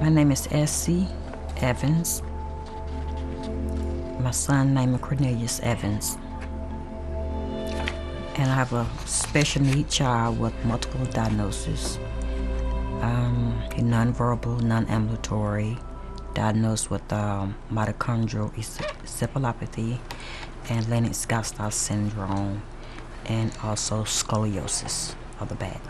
My name is Essie Evans. My son named Cornelius Evans. And I have a special needs child with multiple diagnoses. A nonverbal, non-ambulatory, diagnosed with mitochondrial encephalopathy and Lennox-Gastaut syndrome, and also scoliosis of the back.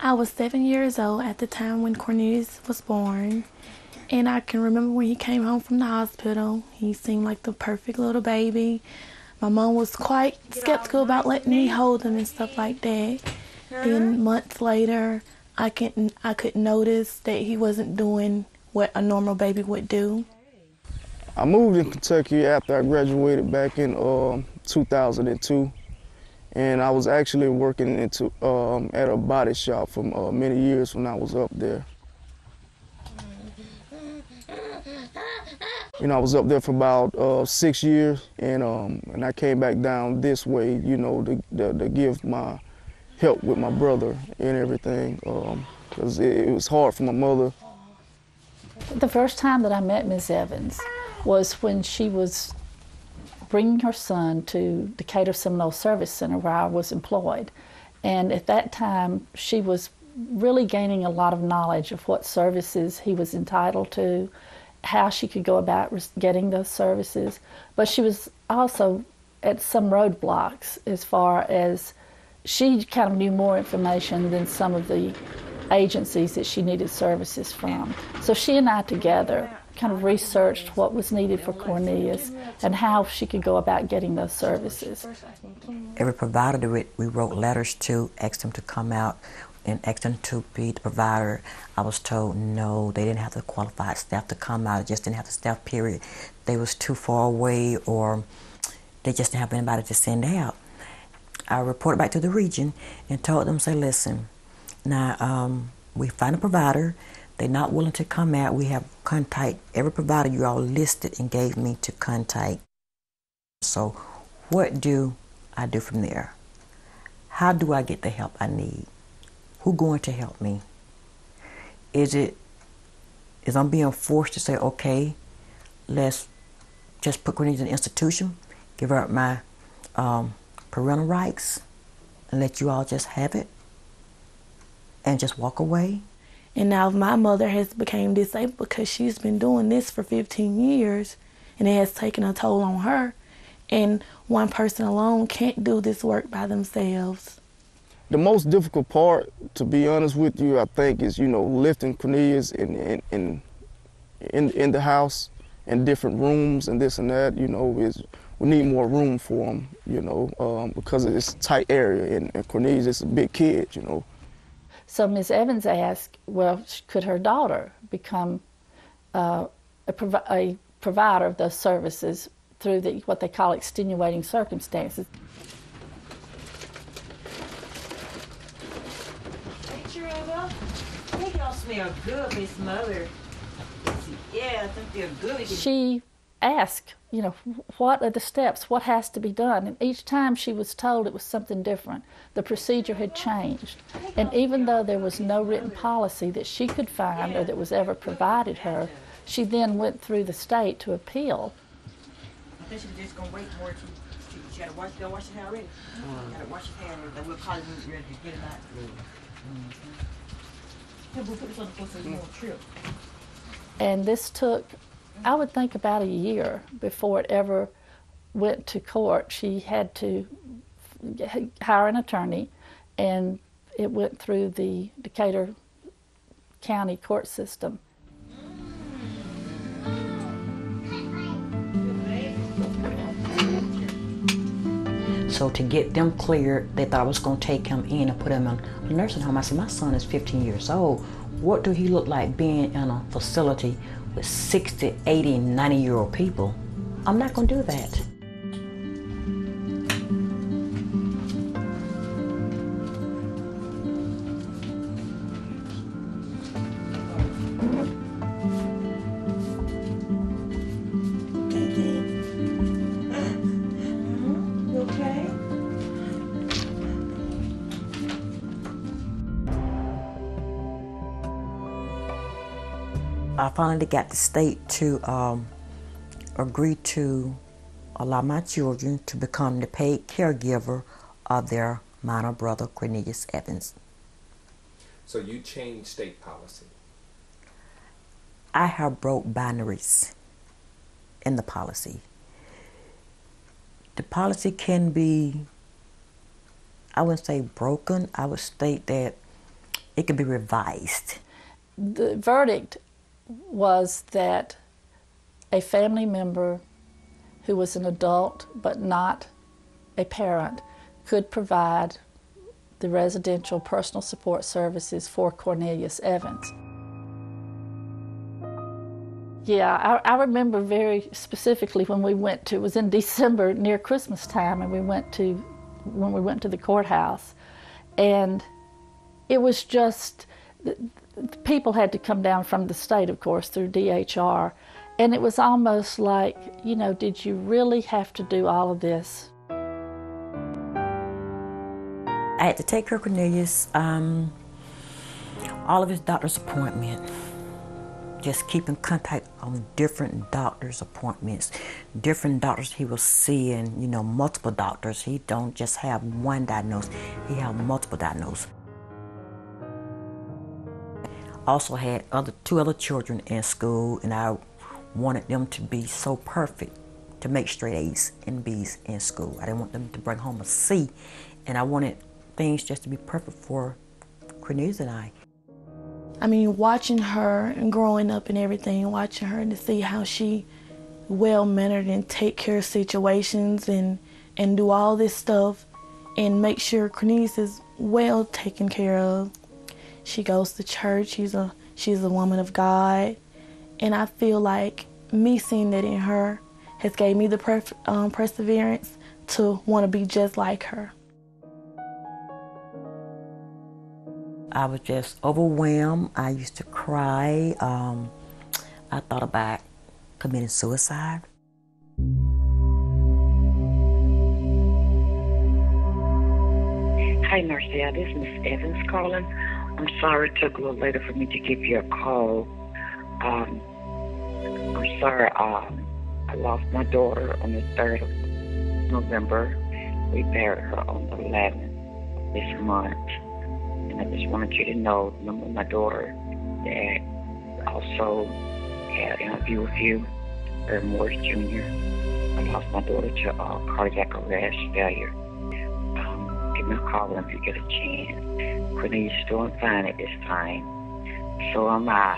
I was 7 years old at the time when Cornelius was born, and I can remember when he came home from the hospital. He seemed like the perfect little baby. My mom was quite skeptical about letting me hold him and stuff like that. Then months later, I could notice that he wasn't doing what a normal baby would do. I moved in Kentucky after I graduated back in 2002. And I was actually working at a body shop for many years when I was up there. I was up there for about 6 years, and I came back down this way, to give my help with my brother and everything, because it was hard for my mother. The first time that I met Ms. Evans was when she was bringing her son to Decatur Seminole Service Center, where I was employed. And at that time, she was really gaining a lot of knowledge of what services he was entitled to, how she could go about getting those services. But she was also at some roadblocks as far as she kind of knew more information than some of the agencies that she needed services from. So she and I together kind of researched what was needed for Cornelius and how she could go about getting those services. Every provider that we wrote letters to, asked them to come out and asked them to be the provider. I was told no, they didn't have the qualified staff to come out. It just didn't have the staff, period. They was too far away, or they just didn't have anybody to send out. I reported back to the region and told them, say, listen, now we find a provider. They're not willing to come out. We have contact every provider you all listed and gave me to contact. So what do I do from there? How do I get the help I need? Who's going to help me? Is I'm being forced to say, okay, let's just put Cornelius in an institution, give her my parental rights, and let you all just have it and just walk away? And now my mother has become disabled because she's been doing this for 15 years, and it has taken a toll on her. And one person alone can't do this work by themselves. The most difficult part, to be honest with you, I think is, lifting Cornelius in the house, in different rooms and this and that, is we need more room for him, because it's a tight area, and Cornelius is a big kid, So Ms. Evans asked, well, could her daughter become a provider of those services through what they call extenuating circumstances? Hey, Trevor. I think y'all smell good, Miss Mother. Yeah, I think they're good. She asked, what are the steps? What has to be done? And each time she was told it was something different. The procedure had changed. And even though there was no written policy that she could find or that was ever provided her, she then went through the state to appeal. I think she's just going to wait more till she got to wash your hair already. Got to wash your hair, and we'll call you when you're ready to get it out. We'll put this on the floor so you won't trip. And this took, I would think, about a year before it ever went to court. She had to hire an attorney, and it went through the Decatur County court system. So to get them cleared, they thought I was going to take him in and put him in a nursing home. I said, my son is 15 years old. What do he look like being in a facility with 60, 80, 90-year-old people? I'm not going to do that. I finally got the state to agree to allow my children to become the paid caregiver of their minor brother, Cornelius Evans. So you changed state policy. I have broke boundaries in the policy. The policy can be, I wouldn't say broken, I would state that it can be revised. The verdict was that a family member who was an adult but not a parent could provide the residential personal support services for Cornelius Evans. Yeah, I remember very specifically when we went to, it was in December near Christmas time, and when we went to the courthouse, and it was just, people had to come down from the state, of course, through DHR, and it was almost like, you know, did you really have to do all of this? I had to take care of Cornelius, all of his doctor's appointments, just keep in contact on different doctor's appointments, different doctors he was seeing, you know, multiple doctors. He don't just have one diagnosis, he have multiple diagnoses. Also had two other children in school, and I wanted them to be so perfect, to make straight A's and B's in school. I didn't want them to bring home a C, and I wanted things just to be perfect for Cornelius and I. I mean, watching her and growing up and everything, watching her to see how she well-mannered and take care of situations and do all this stuff and make sure Cornelius is well taken care of. She goes to church, she's a woman of God, and I feel like me seeing that in her has gave me the perseverance to want to be just like her. I was just overwhelmed. I used to cry. I thought about committing suicide. Hi, Narcel. This is Miss Evans calling. I'm sorry it took a little later for me to give you a call. I'm sorry. I lost my daughter on the 3rd of November. We buried her on the 11th this month. And I just wanted you to know, remember my daughter that also had an interview with you, Morris Jr. I lost my daughter to cardiac arrest failure. Give me a call whenever you get a chance. Cornelius is doing fine at this time. So am I.